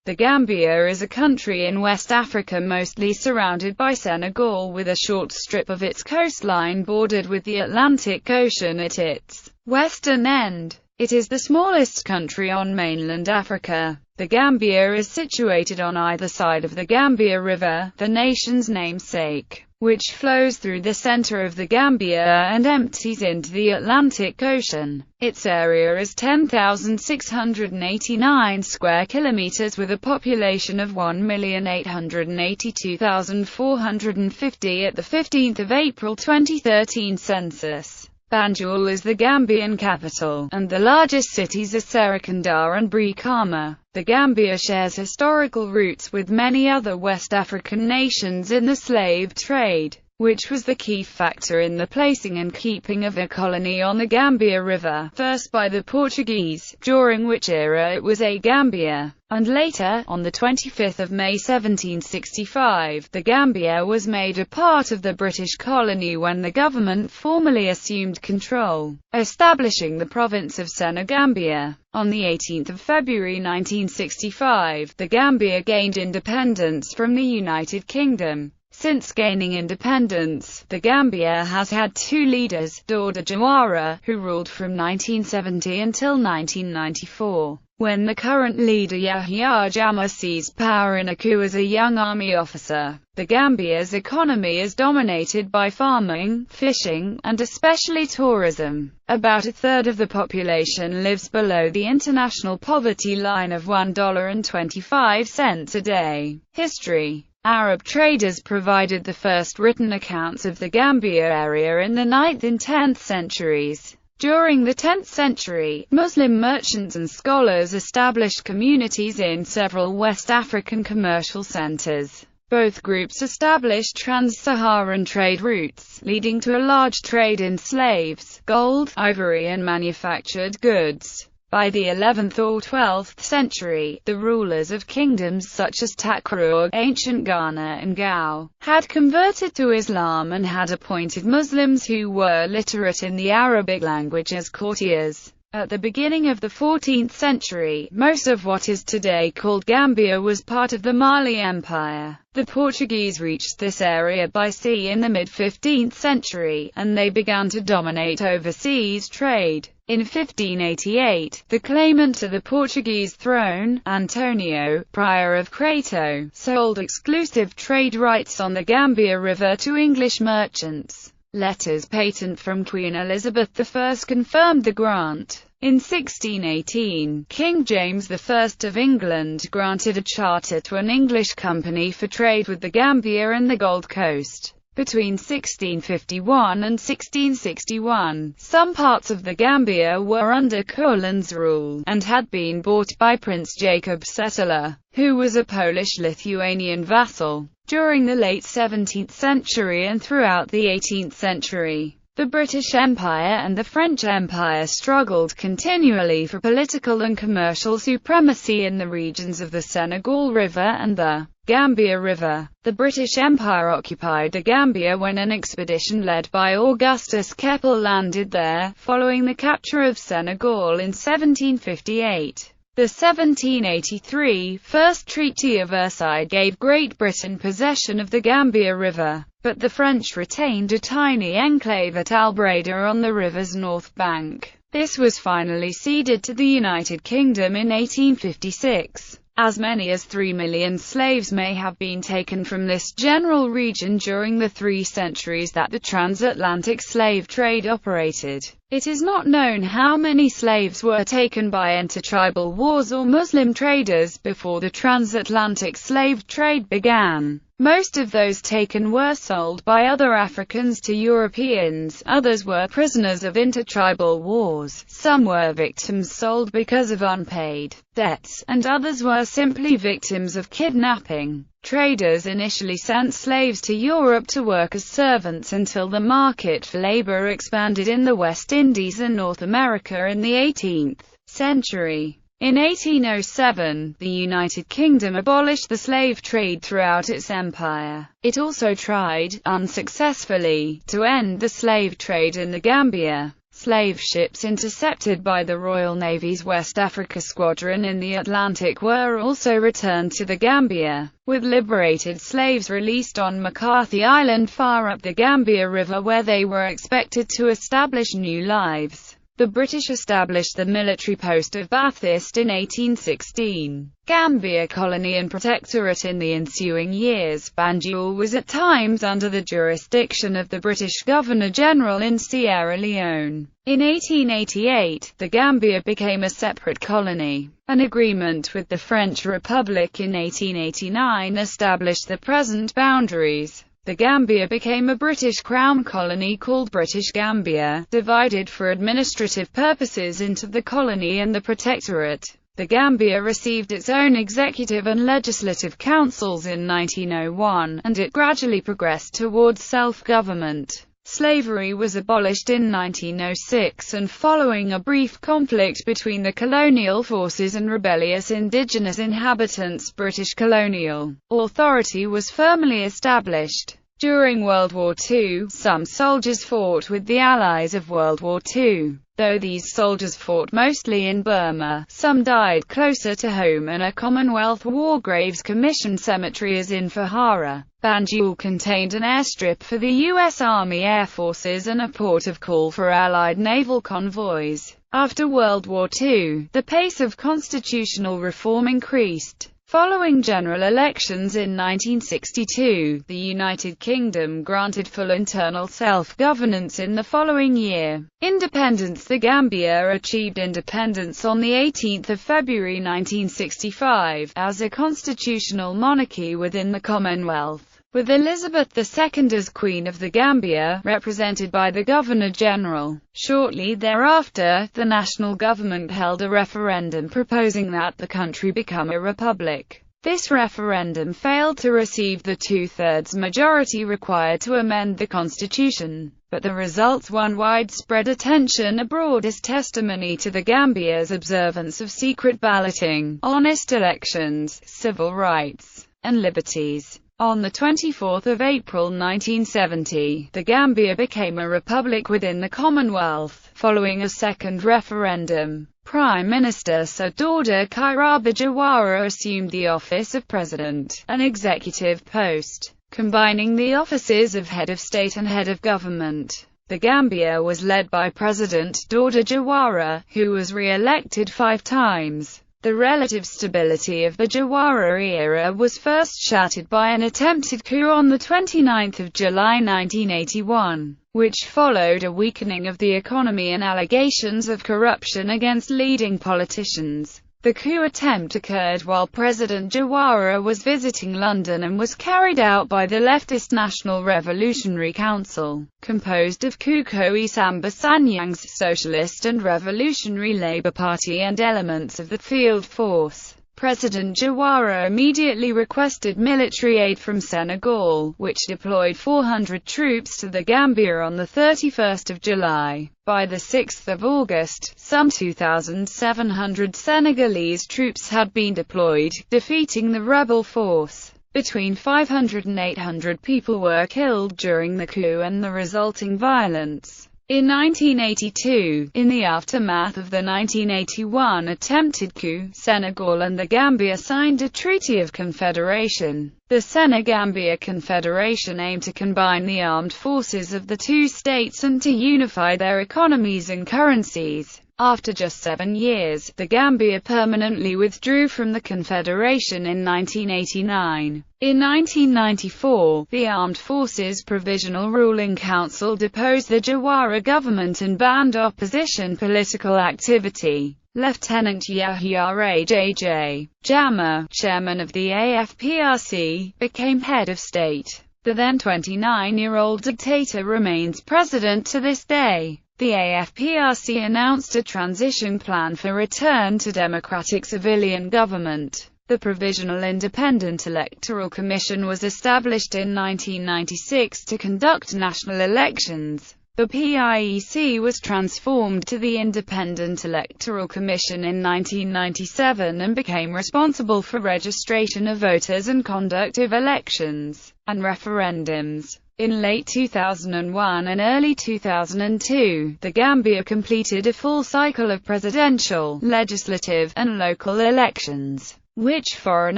The Gambia is a country in West Africa mostly surrounded by Senegal, with a short strip of its coastline bordered with the Atlantic Ocean at its western end. It is the smallest country on mainland Africa. The Gambia is situated on either side of the Gambia River, the nation's namesake, which flows through the center of the Gambia and empties into the Atlantic Ocean. Its area is 10,689 square kilometers with a population of 1,882,450 at the 15th of April 2013 census. Banjul is the Gambian capital, and the largest cities are Serekunda and Brikama. The Gambia shares historical roots with many other West African nations in the slave trade, which was the key factor in the placing and keeping of a colony on the Gambia River, first by the Portuguese, during which era it was a Gambia, and later, on the 25th of May 1765, the Gambia was made a part of the British colony when the government formally assumed control, establishing the province of Senegambia. On the 18th of February 1965, the Gambia gained independence from the United Kingdom. Since gaining independence, the Gambia has had two leaders, Dawda Jawara, who ruled from 1970 until 1994, when the current leader Yahya Jammeh seized power in a coup as a young army officer. The Gambia's economy is dominated by farming, fishing, and especially tourism. About a third of the population lives below the international poverty line of $1.25 a day. History. Arab traders provided the first written accounts of the Gambia area in the 9th and 10th centuries. During the 10th century, Muslim merchants and scholars established communities in several West African commercial centers. Both groups established trans-Saharan trade routes, leading to a large trade in slaves, gold, ivory and manufactured goods. By the 11th or 12th century, the rulers of kingdoms such as Takrur, ancient Ghana and Gao, had converted to Islam and had appointed Muslims who were literate in the Arabic language as courtiers. At the beginning of the 14th century, most of what is today called Gambia was part of the Mali Empire. The Portuguese reached this area by sea in the mid-15th century, and they began to dominate overseas trade. In 1588, the claimant to the Portuguese throne, Antonio, Prior of Crato, sold exclusive trade rights on the Gambia River to English merchants. Letters patent from Queen Elizabeth I confirmed the grant. In 1618, King James I of England granted a charter to an English company for trade with the Gambia and the Gold Coast. Between 1651 and 1661, some parts of the Gambia were under Colin's rule, and had been bought by Prince Jacob Settler, who was a Polish-Lithuanian vassal. During the late 17th century and throughout the 18th century, the British Empire and the French Empire struggled continually for political and commercial supremacy in the regions of the Senegal River and the Gambia River. The British Empire occupied the Gambia when an expedition led by Augustus Keppel landed there, following the capture of Senegal in 1758. The 1783 First Treaty of Versailles gave Great Britain possession of the Gambia River, but the French retained a tiny enclave at Albreda on the river's north bank. This was finally ceded to the United Kingdom in 1856. As many as 3 million slaves may have been taken from this general region during the 3 centuries that the transatlantic slave trade operated. It is not known how many slaves were taken by intertribal wars or Muslim traders before the transatlantic slave trade began. Most of those taken were sold by other Africans to Europeans, others were prisoners of intertribal wars, some were victims sold because of unpaid debts, and others were simply victims of kidnapping. Traders initially sent slaves to Europe to work as servants until the market for labor expanded in the West Indies and North America in the 18th century. In 1807, the United Kingdom abolished the slave trade throughout its empire. It also tried, unsuccessfully, to end the slave trade in the Gambia. Slave ships intercepted by the Royal Navy's West Africa Squadron in the Atlantic were also returned to the Gambia, with liberated slaves released on McCarthy Island far up the Gambia River, where they were expected to establish new lives. The British established the military post of Bathurst in 1816. Gambia colony and protectorate. In the ensuing years, Banjul was at times under the jurisdiction of the British Governor-General in Sierra Leone. In 1888, the Gambia became a separate colony. An agreement with the French Republic in 1889 established the present boundaries. The Gambia became a British Crown colony called British Gambia, divided for administrative purposes into the colony and the protectorate. The Gambia received its own executive and legislative councils in 1901, and it gradually progressed towards self-government. Slavery was abolished in 1906, and following a brief conflict between the colonial forces and rebellious indigenous inhabitants, British colonial authority was firmly established. During World War II, some soldiers fought with the Allies of World War II. Though these soldiers fought mostly in Burma, some died closer to home in a Commonwealth War Graves Commission cemetery as in Fahara. Banjul contained an airstrip for the U.S. Army Air Forces and a port of call for Allied naval convoys. After World War II, the pace of constitutional reform increased. Following general elections in 1962, the United Kingdom granted full internal self-governance in the following year. Independence. The Gambia achieved independence on 18 February 1965, as a constitutional monarchy within the Commonwealth, with Elizabeth II as Queen of the Gambia, represented by the Governor-General. Shortly thereafter, the national government held a referendum proposing that the country become a republic. This referendum failed to receive the two-thirds majority required to amend the constitution, but the results won widespread attention abroad as testimony to the Gambia's observance of secret balloting, honest elections, civil rights, and liberties. On 24 April 1970, the Gambia became a republic within the Commonwealth, following a second referendum. Prime Minister Sir Dawda Kairaba Jawara assumed the office of President, an executive post, combining the offices of head of state and head of government. The Gambia was led by President Dawda Jawara, who was re-elected 5 times. The relative stability of the Jawara era was first shattered by an attempted coup on 29 July 1981, which followed a weakening of the economy and allegations of corruption against leading politicians. The coup attempt occurred while President Jawara was visiting London and was carried out by the leftist National Revolutionary Council, composed of Kukoi Samba Sanyang's Socialist and Revolutionary Labour Party and elements of the Field Force. President Jawara immediately requested military aid from Senegal, which deployed 400 troops to the Gambia on 31 July. By 6 August, some 2,700 Senegalese troops had been deployed, defeating the rebel force. Between 500 and 800 people were killed during the coup and the resulting violence. In 1982, in the aftermath of the 1981 attempted coup, Senegal and the Gambia signed a Treaty of Confederation. The Senegambia Confederation aimed to combine the armed forces of the two states and to unify their economies and currencies. After just 7 years, the Gambia permanently withdrew from the Confederation in 1989. In 1994, the Armed Forces Provisional Ruling Council deposed the Jawara government and banned opposition political activity. Lieutenant Yahya J.J. Jammeh, chairman of the AFPRC, became head of state. The then 29-year-old dictator remains president to this day. The AFPRC announced a transition plan for return to democratic civilian government. The Provisional Independent Electoral Commission was established in 1996 to conduct national elections. The PIEC was transformed to the Independent Electoral Commission in 1997 and became responsible for registration of voters and conduct of elections and referendums. In late 2001 and early 2002, the Gambia completed a full cycle of presidential, legislative, and local elections, which foreign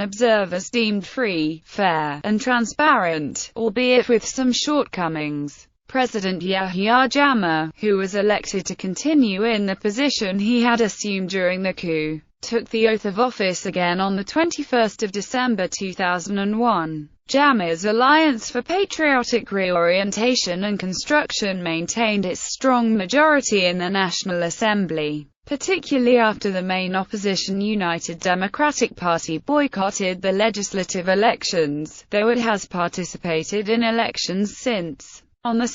observers deemed free, fair, and transparent, albeit with some shortcomings. President Yahya Jammeh, who was elected to continue in the position he had assumed during the coup, took the oath of office again on 21 December 2001. Jammeh's Alliance for Patriotic Reorientation and Construction maintained its strong majority in the National Assembly, particularly after the main opposition United Democratic Party boycotted the legislative elections, though it has participated in elections since. On 2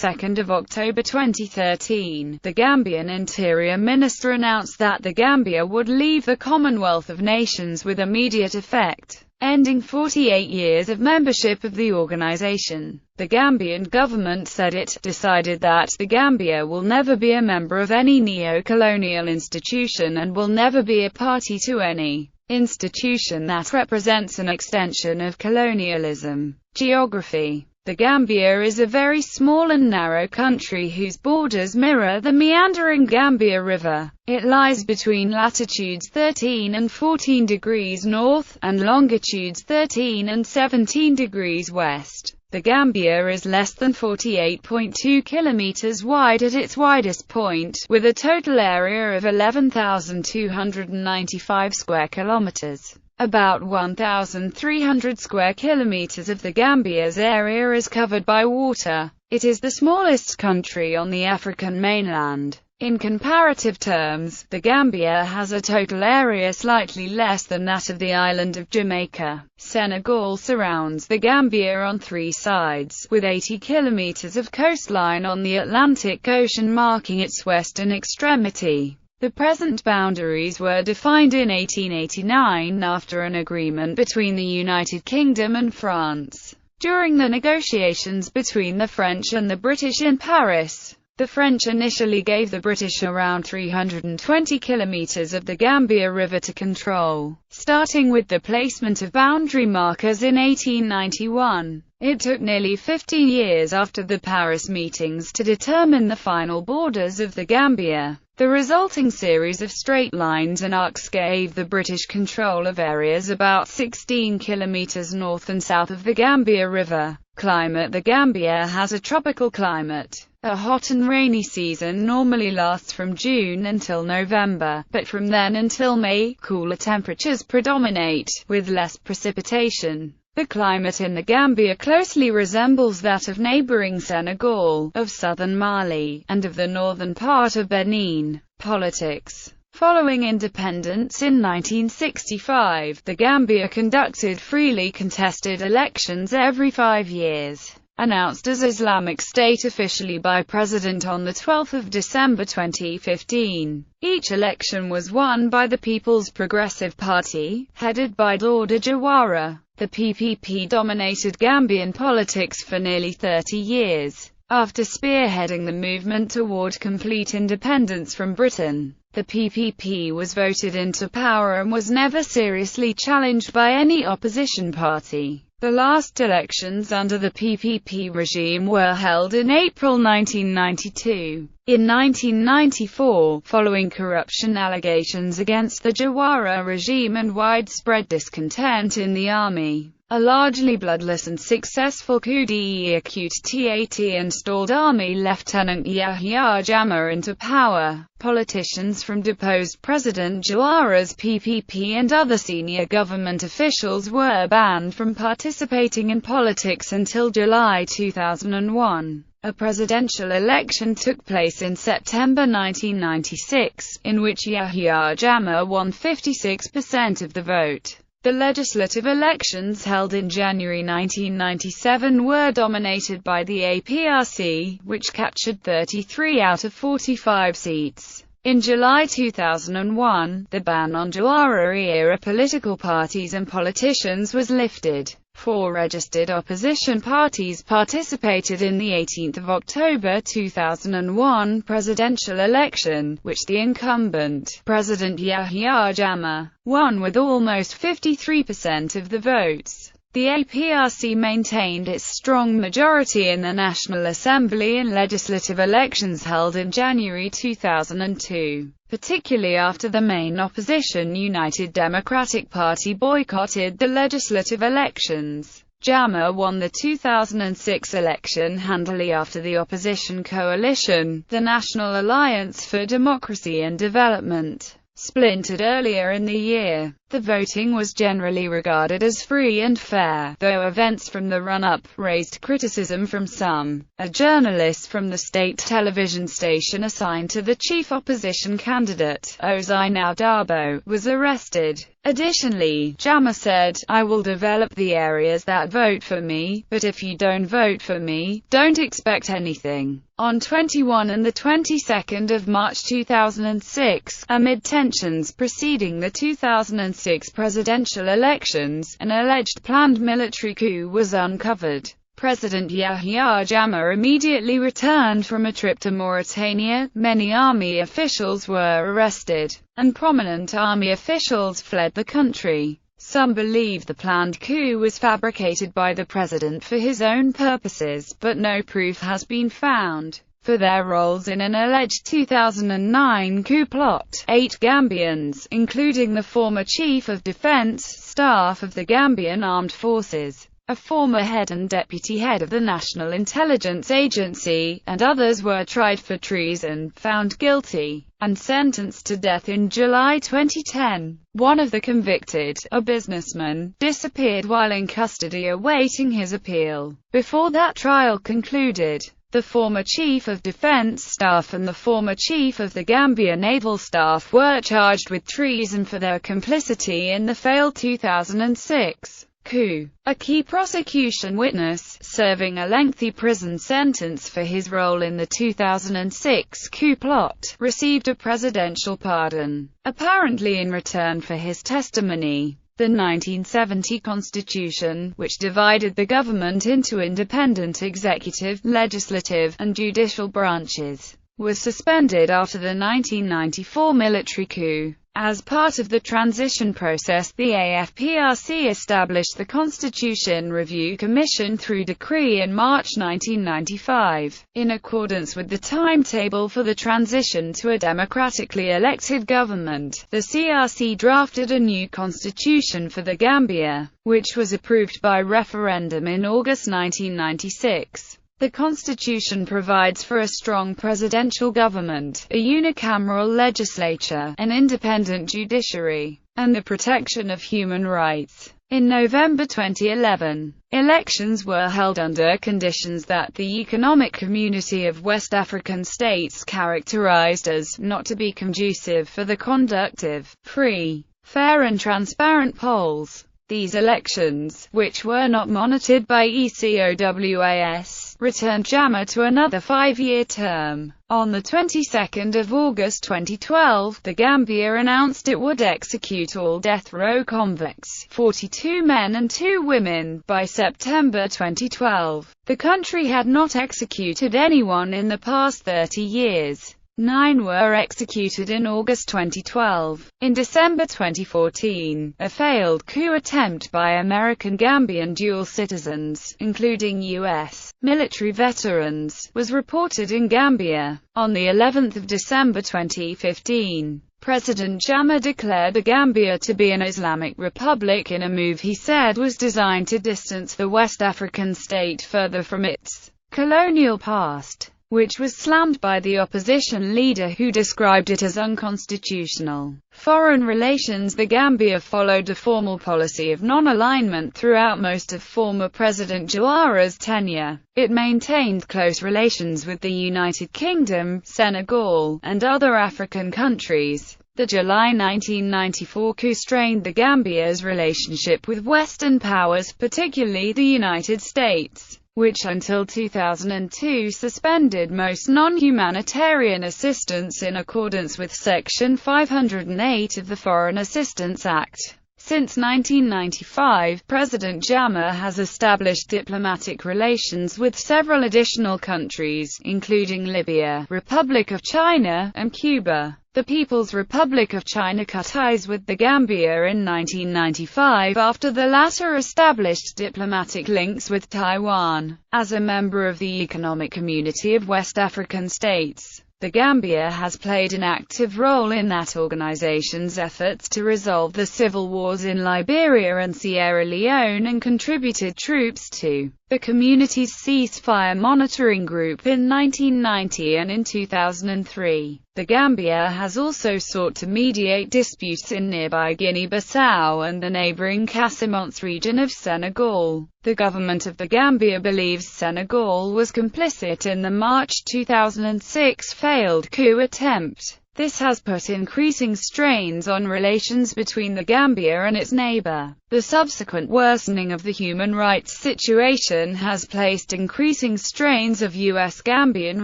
October 2013, the Gambian Interior Minister announced that the Gambia would leave the Commonwealth of Nations with immediate effect, ending 48 years of membership of the organization. The Gambian government said it decided that the Gambia will never be a member of any neo-colonial institution and will never be a party to any institution that represents an extension of colonialism. Geography. The Gambia is a very small and narrow country whose borders mirror the meandering Gambia River. It lies between latitudes 13 and 14 degrees north, and longitudes 13 and 17 degrees west. The Gambia is less than 48.2 kilometers wide at its widest point, with a total area of 11,295 square kilometers. About 1,300 square kilometers of the Gambia's area is covered by water. It is the smallest country on the African mainland. In comparative terms, the Gambia has a total area slightly less than that of the island of Jamaica. Senegal surrounds the Gambia on three sides, with 80 kilometers of coastline on the Atlantic Ocean marking its western extremity. The present boundaries were defined in 1889 after an agreement between the United Kingdom and France. During the negotiations between the French and the British in Paris, the French initially gave the British around 320 kilometers of the Gambia River to control, starting with the placement of boundary markers in 1891. It took nearly 15 years after the Paris meetings to determine the final borders of the Gambia. The resulting series of straight lines and arcs gave the British control of areas about 16 kilometers north and south of the Gambia River. Climate. The Gambia has a tropical climate. A hot and rainy season normally lasts from June until November, but from then until May, cooler temperatures predominate, with less precipitation. The climate in the Gambia closely resembles that of neighboring Senegal, of southern Mali, and of the northern part of Benin. Politics. Following independence in 1965, the Gambia conducted freely contested elections every 5 years. Announced as Islamic State officially by President on 12 December 2015. Each election was won by the People's Progressive Party, headed by Dauda Jawara. The PPP dominated Gambian politics for nearly 30 years. After spearheading the movement toward complete independence from Britain, the PPP was voted into power and was never seriously challenged by any opposition party. The last elections under the PPP regime were held in April 1992. In 1994, following corruption allegations against the Jawara regime and widespread discontent in the army, a largely bloodless and successful coup d'état installed Army Lieutenant Yahya Jammeh into power. Politicians from deposed President Jawara's PPP and other senior government officials were banned from participating in politics until July 2001. A presidential election took place in September 1996, in which Yahya Jammeh won 56% of the vote. The legislative elections held in January 1997 were dominated by the APRC, which captured 33 out of 45 seats. In July 2001, the ban on Jawara-era political parties and politicians was lifted. 4 registered opposition parties participated in the 18th of October 2001 presidential election, which the incumbent, President Yahya Jammeh, won with almost 53% of the votes. The APRC maintained its strong majority in the National Assembly in legislative elections held in January 2002, particularly after the main opposition United Democratic Party boycotted the legislative elections. Jammeh won the 2006 election handily after the opposition coalition, the National Alliance for Democracy and Development, splintered earlier in the year. The voting was generally regarded as free and fair, though events from the run-up raised criticism from some. A journalist from the state television station assigned to the chief opposition candidate, Ozaina Dabo, was arrested. Additionally, Jammeh said, "I will develop the areas that vote for me, but if you don't vote for me, don't expect anything." On 21 and the 22nd of March 2006, amid tensions preceding the 2006 presidential elections, an alleged planned military coup was uncovered. President Yahya Jammeh immediately returned from a trip to Mauritania. Many army officials were arrested, and prominent army officials fled the country. Some believe the planned coup was fabricated by the president for his own purposes, but no proof has been found for their roles in an alleged 2009 coup plot. 8 Gambians, including the former Chief of Defense Staff of the Gambian Armed Forces, a former head and deputy head of the National Intelligence Agency, and others were tried for treason, found guilty, and sentenced to death in July 2010. One of the convicted, a businessman, disappeared while in custody awaiting his appeal. Before that trial concluded, the former Chief of Defense Staff and the former Chief of the Gambia Naval Staff were charged with treason for their complicity in the failed 2006 coup. A key prosecution witness, serving a lengthy prison sentence for his role in the 2006 coup plot, received a presidential pardon, apparently in return for his testimony. The 1970 Constitution, which divided the government into independent executive, legislative, and judicial branches, was suspended after the 1994 military coup. As part of the transition process, the AFPRC established the Constitution Review Commission through decree in March 1995. In accordance with the timetable for the transition to a democratically elected government, the CRC drafted a new constitution for the Gambia, which was approved by referendum in August 1996. The Constitution provides for a strong presidential government, a unicameral legislature, an independent judiciary, and the protection of human rights. In November 2011, elections were held under conditions that the Economic Community of West African States characterized as not to be conducive for the conduct of free, fair and transparent polls. These elections, which were not monitored by ECOWAS, returned Jammeh to another 5-year term. On the 22nd of August 2012, the Gambia announced it would execute all death row convicts, 42 men and 2 women, by September 2012. The country had not executed anyone in the past 30 years. 9 were executed in August 2012. In December 2014, a failed coup attempt by American Gambian dual citizens, including U.S. military veterans, was reported in Gambia. On the 11th of December 2015, President Jammeh declared the Gambia to be an Islamic republic in a move he said was designed to distance the West African state further from its colonial past, which was slammed by the opposition leader who described it as unconstitutional. Foreign relations: the Gambia followed a formal policy of non-alignment throughout most of former President Jawara's tenure. It maintained close relations with the United Kingdom, Senegal, and other African countries. The July 1994 coup strained the Gambia's relationship with Western powers, particularly the United States, which until 2002 suspended most non-humanitarian assistance in accordance with Section 508 of the Foreign Assistance Act. Since 1995, President Jammeh has established diplomatic relations with several additional countries, including Libya, Republic of China, and Cuba. The People's Republic of China cut ties with the Gambia in 1995 after the latter established diplomatic links with Taiwan. As a member of the Economic Community of West African States, the Gambia has played an active role in that organization's efforts to resolve the civil wars in Liberia and Sierra Leone and contributed troops to the community's ceasefire monitoring group in 1990 and in 2003. The Gambia has also sought to mediate disputes in nearby Guinea-Bissau and the neighboring Casamance region of Senegal. The government of the Gambia believes Senegal was complicit in the March 2006 failed coup attempt. This has put increasing strains on relations between the Gambia and its neighbor. The subsequent worsening of the human rights situation has placed increasing strains of U.S.-Gambian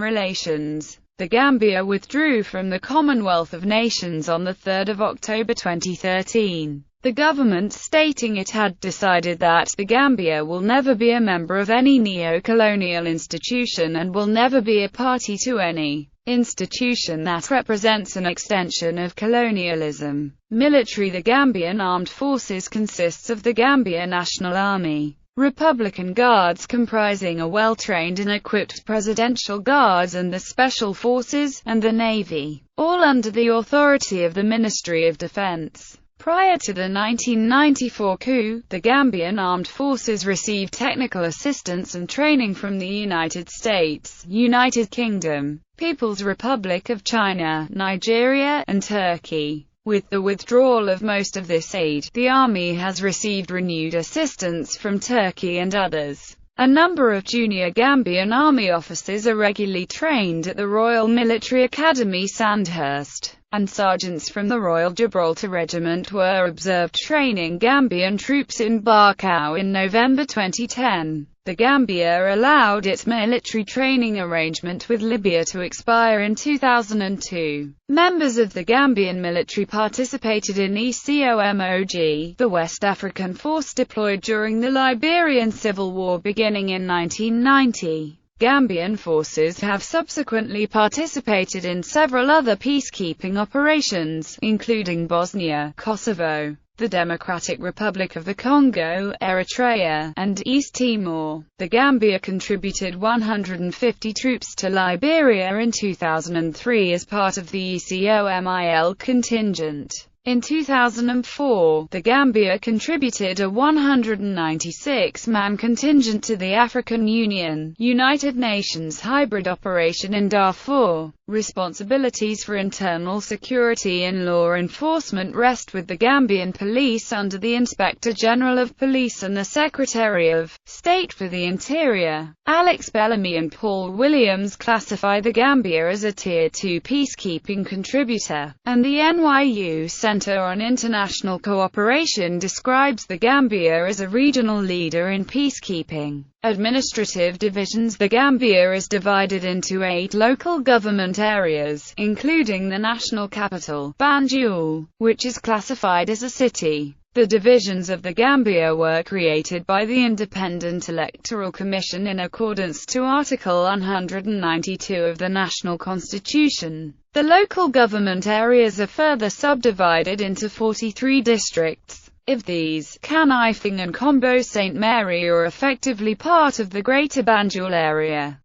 relations. The Gambia withdrew from the Commonwealth of Nations on 3 October 2013. The government stating it had decided that the Gambia will never be a member of any neo-colonial institution and will never be a party to any institution that represents an extension of colonialism. Military. The Gambian Armed Forces consists of the Gambia National Army, Republican Guards comprising a well-trained and equipped Presidential Guards and the Special Forces, and the Navy, all under the authority of the Ministry of Defense. Prior to the 1994 coup, the Gambian Armed Forces received technical assistance and training from the United States, United Kingdom, People's Republic of China, Nigeria, and Turkey. With the withdrawal of most of this aid, the Army has received renewed assistance from Turkey and others. A number of junior Gambian Army officers are regularly trained at the Royal Military Academy Sandhurst, and sergeants from the Royal Gibraltar Regiment were observed training Gambian troops in Barkau in November 2010. The Gambia allowed its military training arrangement with Libya to expire in 2002. Members of the Gambian military participated in ECOMOG, the West African force deployed during the Liberian Civil War beginning in 1990. Gambian forces have subsequently participated in several other peacekeeping operations, including Bosnia, Kosovo, the Democratic Republic of the Congo, Eritrea, and East Timor. The Gambia contributed 150 troops to Liberia in 2003 as part of the ECOMIL contingent. In 2004, the Gambia contributed a 196-man contingent to the African Union, United Nations hybrid operation in Darfur. Responsibilities for internal security and law enforcement rest with the Gambian Police under the Inspector General of Police and the Secretary of State for the Interior. Alex Bellamy and Paul Williams classify the Gambia as a Tier 2 peacekeeping contributor, and the NYU Center on International Cooperation describes the Gambia as a regional leader in peacekeeping. Administrative divisions. The Gambia is divided into 8 local government areas, including the national capital, Banjul, which is classified as a city. The divisions of the Gambia were created by the Independent Electoral Commission in accordance to Article 192 of the National Constitution. The local government areas are further subdivided into 43 districts. Of these, Kanifing and Kombo St. Mary are effectively part of the Greater Banjul area.